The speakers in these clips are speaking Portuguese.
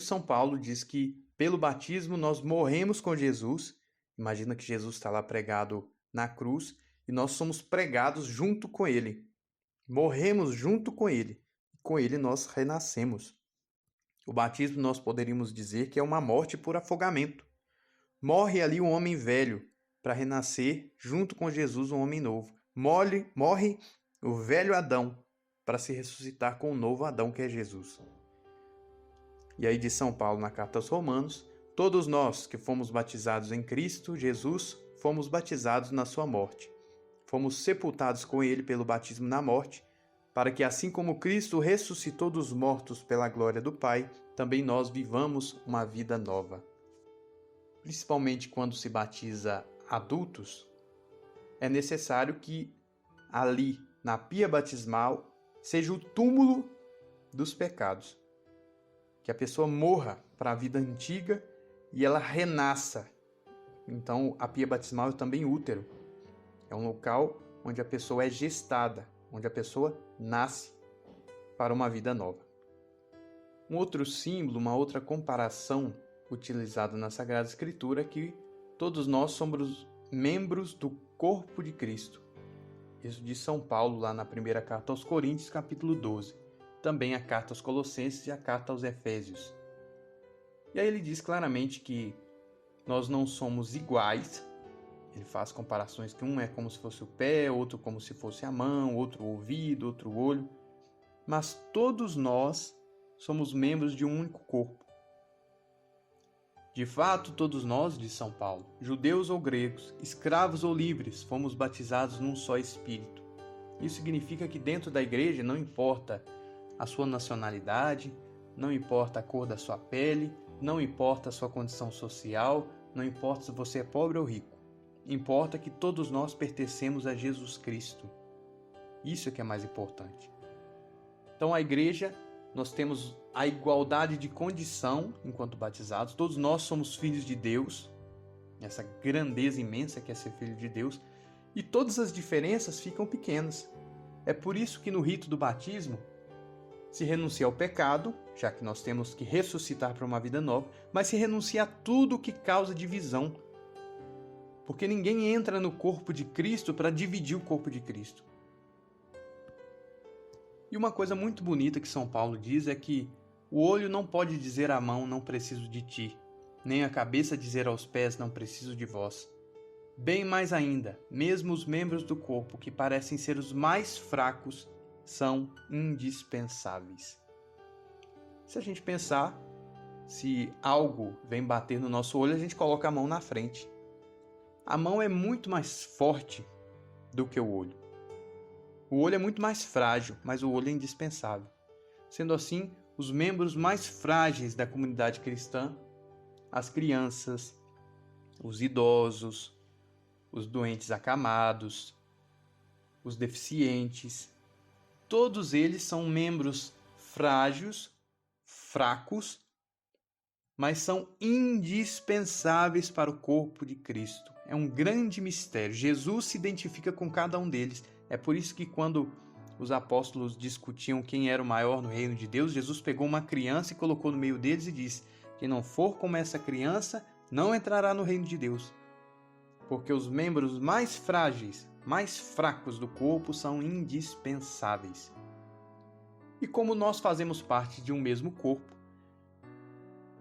São Paulo diz que pelo batismo nós morremos com Jesus. Imagina que Jesus está lá pregado na cruz e nós somos pregados junto com ele. Morremos junto com ele. Com ele nós renascemos. O batismo nós poderíamos dizer que é uma morte por afogamento. Morre ali um homem velho para renascer junto com Jesus um homem novo. Morre o velho Adão para se ressuscitar com o novo Adão que é Jesus. E aí diz São Paulo na carta aos Romanos: todos nós que fomos batizados em Cristo Jesus, fomos batizados na sua morte. Fomos sepultados com ele pelo batismo na morte, para que assim como Cristo ressuscitou dos mortos pela glória do Pai, também nós vivamos uma vida nova. Principalmente quando se batiza adultos, é necessário que ali, na pia batismal, seja o túmulo dos pecados. Que a pessoa morra para a vida antiga e ela renasça. Então, a pia batismal é também útero. É um local onde a pessoa é gestada, onde a pessoa nasce para uma vida nova. Um outro símbolo, uma outra comparação utilizada na Sagrada Escritura é que todos nós somos membros do corpo de Cristo. Isso diz São Paulo lá na primeira carta aos Coríntios, capítulo 12. Também a carta aos Colossenses e a carta aos Efésios. E aí ele diz claramente que nós não somos iguais. Ele faz comparações que um é como se fosse o pé, outro como se fosse a mão, outro o ouvido, outro o olho. Mas todos nós somos membros de um único corpo. De fato, todos nós, diz São Paulo, judeus ou gregos, escravos ou livres, fomos batizados num só Espírito. Isso significa que dentro da igreja não importa a sua nacionalidade, não importa a cor da sua pele, não importa a sua condição social, não importa se você é pobre ou rico. Importa que todos nós pertencemos a Jesus Cristo. Isso é que é mais importante. Então, a igreja, nós temos a igualdade de condição enquanto batizados. Todos nós somos filhos de Deus, essa grandeza imensa que é ser filho de Deus, e todas as diferenças ficam pequenas. É por isso que no rito do batismo se renuncia ao pecado, já que nós temos que ressuscitar para uma vida nova, mas se renuncia a tudo que causa divisão. Porque ninguém entra no corpo de Cristo para dividir o corpo de Cristo. E uma coisa muito bonita que São Paulo diz é que o olho não pode dizer à mão, não preciso de ti, nem a cabeça dizer aos pés, não preciso de vós. Bem mais ainda, mesmo os membros do corpo que parecem ser os mais fracos, são indispensáveis. Se a gente pensar, se algo vem bater no nosso olho, a gente coloca a mão na frente. A mão é muito mais forte do que o olho. O olho é muito mais frágil, mas o olho é indispensável. Sendo assim, os membros mais frágeis da comunidade cristã, as crianças, os idosos, os doentes acamados, os deficientes, todos eles são membros frágeis, fracos, mas são indispensáveis para o corpo de Cristo. É um grande mistério. Jesus se identifica com cada um deles. É por isso que quando os apóstolos discutiam quem era o maior no reino de Deus, Jesus pegou uma criança e colocou no meio deles e disse: quem não for como essa criança, não entrará no reino de Deus. Porque os membros mais frágeis, mais fracos do corpo são indispensáveis. E como nós fazemos parte de um mesmo corpo,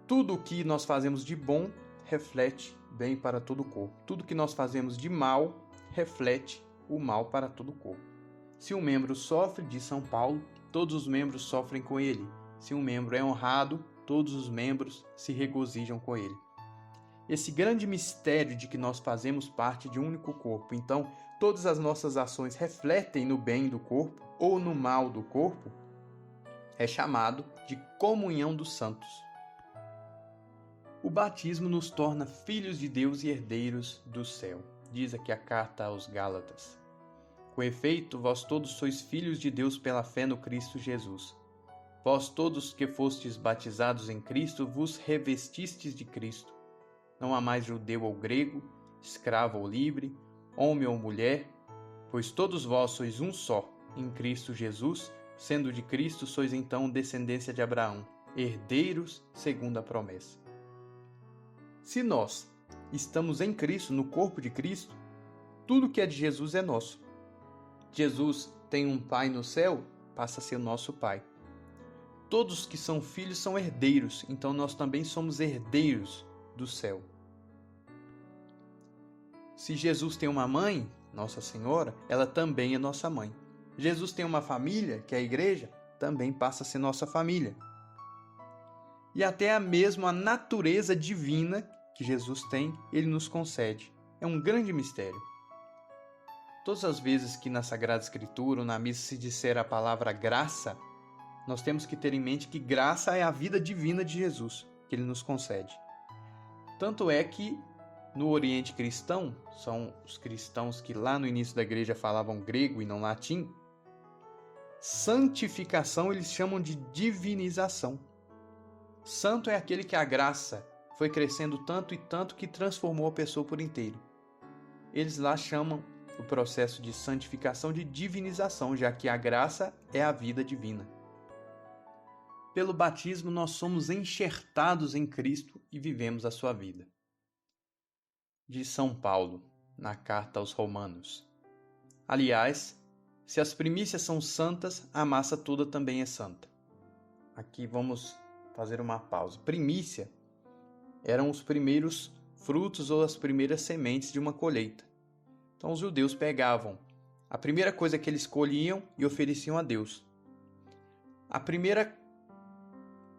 tudo o que nós fazemos de bom reflete bem para todo o corpo. Tudo que nós fazemos de mal reflete o mal para todo o corpo. Se um membro sofre, diz São Paulo, todos os membros sofrem com ele. Se um membro é honrado, todos os membros se regozijam com ele. Esse grande mistério de que nós fazemos parte de um único corpo, então todas as nossas ações refletem no bem do corpo ou no mal do corpo, é chamado de comunhão dos santos. O batismo nos torna filhos de Deus e herdeiros do céu, diz aqui a carta aos Gálatas. Com efeito, vós todos sois filhos de Deus pela fé no Cristo Jesus. Vós todos que fostes batizados em Cristo, vos revestistes de Cristo. Não há mais judeu ou grego, escravo ou livre, homem ou mulher, pois todos vós sois um só, em Cristo Jesus, sendo de Cristo sois então descendência de Abraão, herdeiros segundo a promessa. Se nós estamos em Cristo, no corpo de Cristo, tudo que é de Jesus é nosso. Jesus tem um Pai no céu, passa a ser nosso Pai. Todos que são filhos são herdeiros, então nós também somos herdeiros do céu. Se Jesus tem uma mãe, Nossa Senhora, ela também é nossa mãe. Jesus tem uma família, que é a igreja, também passa a ser nossa família. E até a mesma natureza divina que Jesus tem, ele nos concede. É um grande mistério. Todas as vezes que na Sagrada Escritura ou na missa se disser a palavra graça, nós temos que ter em mente que graça é a vida divina de Jesus, que ele nos concede. Tanto é que no Oriente Cristão, são os cristãos que lá no início da igreja falavam grego e não latim, santificação eles chamam de divinização. Santo é aquele que a graça foi crescendo tanto e tanto que transformou a pessoa por inteiro. Eles lá chamam o processo de santificação de divinização, já que a graça é a vida divina. Pelo batismo, nós somos enxertados em Cristo e vivemos a sua vida. De São Paulo, na carta aos Romanos. Aliás, se as primícias são santas, a massa toda também é santa. Aqui vamos fazer uma pausa. Primícia eram os primeiros frutos ou as primeiras sementes de uma colheita. Então os judeus pegavam a primeira coisa que eles colhiam e ofereciam a Deus.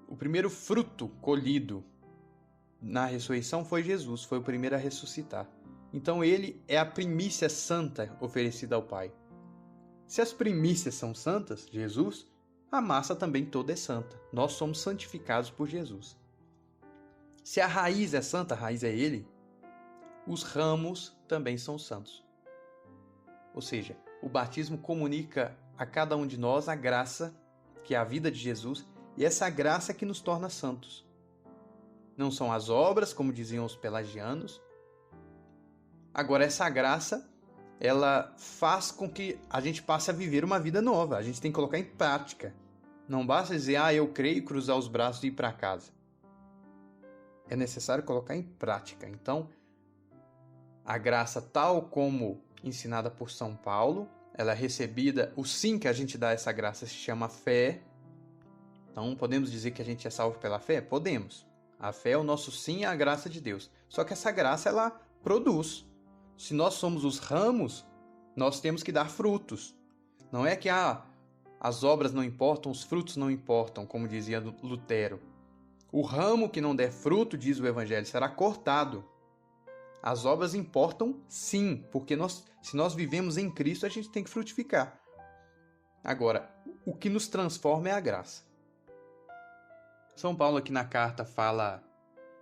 O primeiro fruto colhido na ressurreição foi Jesus, foi o primeiro a ressuscitar. Então ele é a primícia santa oferecida ao Pai. Se as primícias são santas, Jesus, a massa também toda é santa. Nós somos santificados por Jesus. Se a raiz é santa, a raiz é ele, os ramos também são santos. Ou seja, o batismo comunica a cada um de nós a graça, que é a vida de Jesus, e essa graça que nos torna santos. Não são as obras, como diziam os pelagianos. Agora, essa graça, ela faz com que a gente passe a viver uma vida nova. A gente tem que colocar em prática. Não basta dizer, eu creio, cruzar os braços e ir para casa. É necessário colocar em prática. Então, a graça, tal como ensinada por São Paulo, ela é recebida, o sim que a gente dá a essa graça se chama fé. Então, podemos dizer que a gente é salvo pela fé? Podemos. A fé é o nosso sim à graça de Deus. Só que essa graça, ela produz. Se nós somos os ramos, nós temos que dar frutos. Não é que as obras não importam, os frutos não importam, como dizia Lutero. O ramo que não der fruto, diz o Evangelho, será cortado. As obras importam sim, porque se nós vivemos em Cristo, a gente tem que frutificar. Agora, o que nos transforma é a graça. São Paulo aqui na carta fala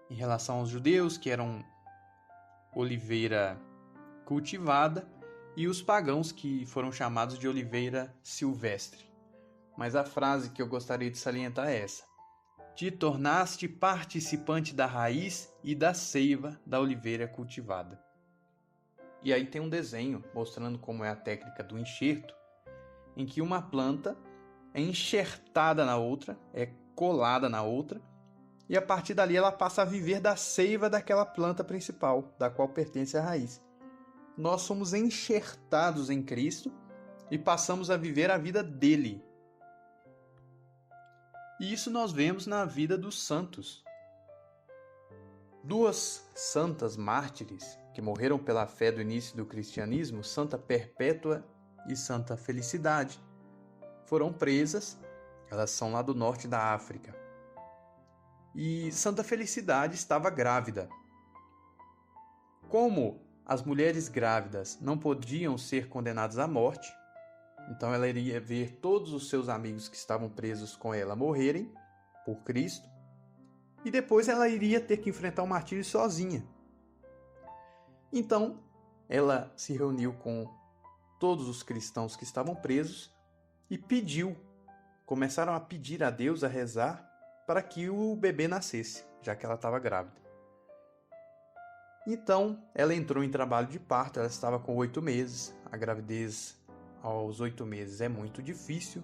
em relação aos judeus, que eram oliveira cultivada, e os pagãos, que foram chamados de oliveira silvestre. Mas a frase que eu gostaria de salientar é essa: te tornaste participante da raiz e da seiva da oliveira cultivada. E aí tem um desenho mostrando como é a técnica do enxerto, em que uma planta é enxertada na outra, é colada na outra, e a partir dali ela passa a viver da seiva daquela planta principal, da qual pertence a raiz. Nós somos enxertados em Cristo e passamos a viver a vida dele. E isso nós vemos na vida dos santos. Duas santas mártires que morreram pela fé do início do cristianismo, Santa Perpétua e Santa Felicidade, foram presas. Elas são lá do norte da África. E Santa Felicidade estava grávida. Como as mulheres grávidas não podiam ser condenadas à morte, então ela iria ver todos os seus amigos que estavam presos com ela morrerem por Cristo, e depois ela iria ter que enfrentar o martírio sozinha. Então, ela se reuniu com todos os cristãos que estavam presos e começaram a pedir a Deus, a rezar, para que o bebê nascesse, já que ela estava grávida. Então, ela entrou em trabalho de parto, ela estava com 8 meses, a gravidez aos 8 meses é muito difícil,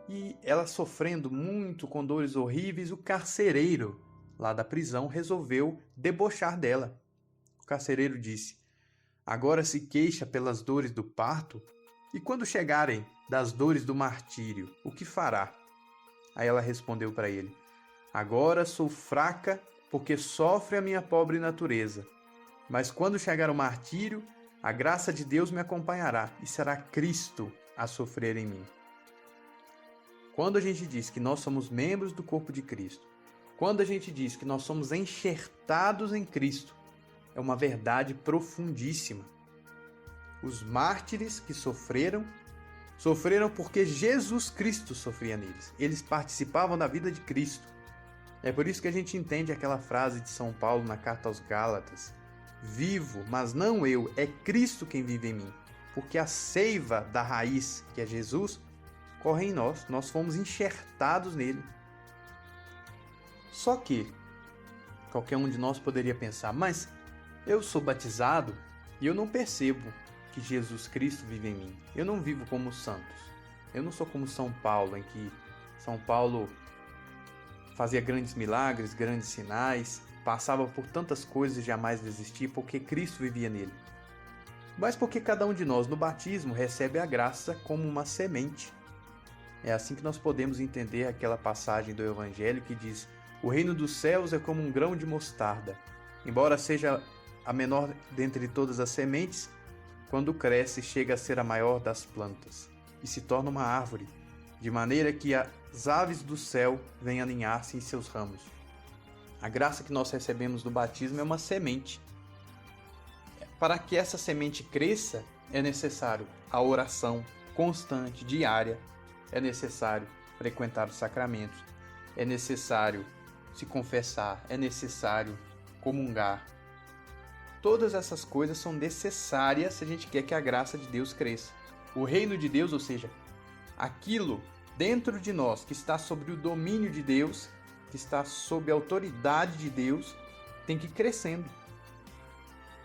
E ela sofrendo muito, com dores horríveis, o carcereiro lá da prisão resolveu debochar dela. O carcereiro disse: agora se queixa pelas dores do parto, e quando chegarem das dores do martírio, o que fará? Aí ela respondeu para ele: agora sou fraca porque sofre a minha pobre natureza. Mas quando chegar o martírio, a graça de Deus me acompanhará e será Cristo a sofrer em mim. Quando a gente diz que nós somos membros do corpo de Cristo, quando a gente diz que nós somos enxertados em Cristo, é uma verdade profundíssima. Os mártires que sofreram porque Jesus Cristo sofria neles. Eles participavam da vida de Cristo. É por isso que a gente entende aquela frase de São Paulo na carta aos Gálatas: vivo, mas não eu, é Cristo quem vive em mim. Porque a seiva da raiz, que é Jesus, corre em nós. Nós fomos enxertados nele. Só que qualquer um de nós poderia pensar: mas eu sou batizado e eu não percebo que Jesus Cristo vive em mim. Eu não vivo como os santos. Eu não sou como São Paulo, em que São Paulo fazia grandes milagres, grandes sinais, passava por tantas coisas e jamais desistia, porque Cristo vivia nele. Mas porque cada um de nós no batismo recebe a graça como uma semente. É assim que nós podemos entender aquela passagem do Evangelho que diz: o reino dos céus é como um grão de mostarda. Embora seja a menor dentre todas as sementes, quando cresce, chega a ser a maior das plantas e se torna uma árvore, de maneira que as aves do céu vêm aninhar-se em seus ramos. A graça que nós recebemos do batismo é uma semente. Para que essa semente cresça, é necessário a oração constante, diária, é necessário frequentar os sacramentos, é necessário se confessar, é necessário comungar. Todas essas coisas são necessárias se a gente quer que a graça de Deus cresça. O reino de Deus, ou seja, aquilo dentro de nós que está sob o domínio de Deus, que está sob a autoridade de Deus, tem que ir crescendo.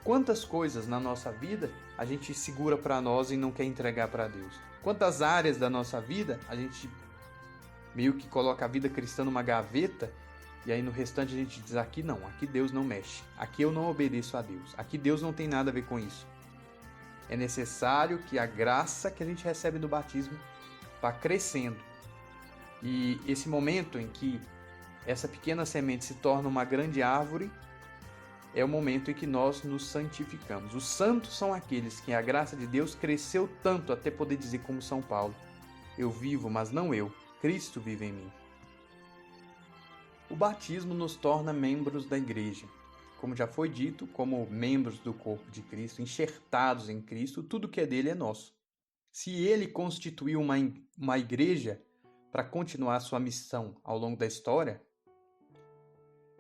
Quantas coisas na nossa vida a gente segura para nós e não quer entregar para Deus? Quantas áreas da nossa vida a gente meio que coloca a vida cristã numa gaveta e aí no restante a gente diz: aqui não, aqui Deus não mexe, aqui eu não obedeço a Deus, aqui Deus não tem nada a ver com isso. É necessário que a graça que a gente recebe do batismo vá crescendo. E esse momento em que essa pequena semente se torna uma grande árvore é o momento em que nós nos santificamos. Os santos são aqueles que a graça de Deus cresceu tanto até poder dizer como São Paulo: eu vivo, mas não eu, Cristo vive em mim. O batismo nos torna membros da igreja. Como já foi dito, como membros do corpo de Cristo, enxertados em Cristo, tudo que é dele é nosso. Se ele constituiu uma igreja para continuar sua missão ao longo da história,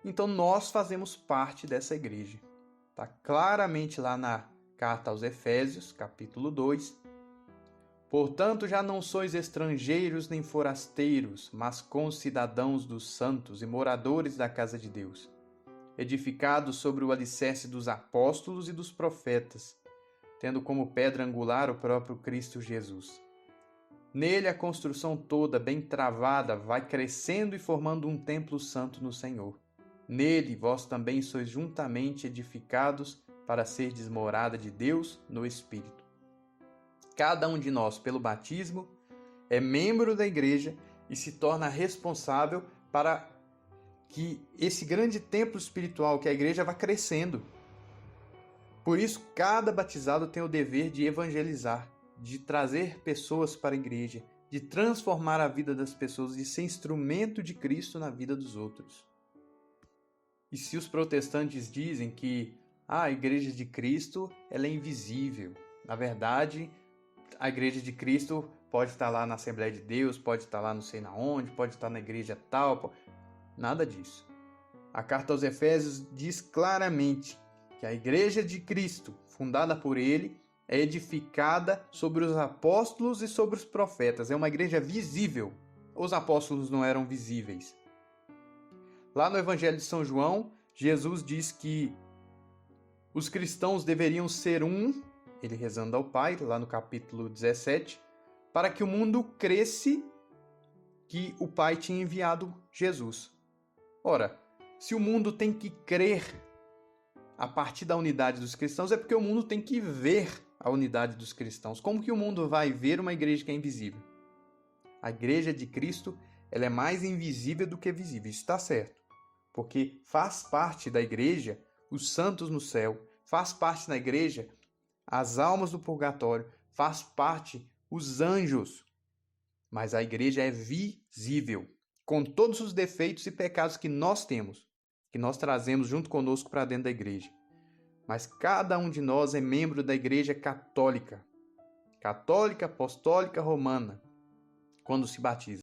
então nós fazemos parte dessa igreja. Está claramente lá na carta aos Efésios, capítulo 2. Portanto, já não sois estrangeiros nem forasteiros, mas concidadãos dos santos e moradores da casa de Deus, edificados sobre o alicerce dos apóstolos e dos profetas, tendo como pedra angular o próprio Cristo Jesus. Nele a construção toda, bem travada, vai crescendo e formando um templo santo no Senhor. Nele vós também sois juntamente edificados para serdes morada de Deus no Espírito. Cada um de nós, pelo batismo, é membro da igreja e se torna responsável para que esse grande templo espiritual que é a igreja vá crescendo. Por isso, cada batizado tem o dever de evangelizar, de trazer pessoas para a igreja, de transformar a vida das pessoas, de ser instrumento de Cristo na vida dos outros. E se os protestantes dizem que a igreja de Cristo ela é invisível, na verdade, a igreja de Cristo pode estar lá na Assembleia de Deus, pode estar lá não sei na onde, pode estar na igreja tal, nada disso. A carta aos Efésios diz claramente que a igreja de Cristo, fundada por ele, é edificada sobre os apóstolos e sobre os profetas. É uma igreja visível. Os apóstolos não eram visíveis. Lá no Evangelho de São João, Jesus diz que os cristãos deveriam ser um, ele rezando ao Pai, lá no capítulo 17, para que o mundo cresça que o Pai tinha enviado Jesus. Ora, se o mundo tem que crer a partir da unidade dos cristãos, é porque o mundo tem que ver a unidade dos cristãos. Como que o mundo vai ver uma igreja que é invisível? A igreja de Cristo, ela é mais invisível do que visível. Isso está certo. Porque faz parte da igreja os santos no céu, faz parte da igreja as almas do purgatório, faz parte os anjos. Mas a igreja é visível, com todos os defeitos e pecados que nós temos, que nós trazemos junto conosco para dentro da igreja. Mas cada um de nós é membro da igreja católica, apostólica, romana, quando se batiza.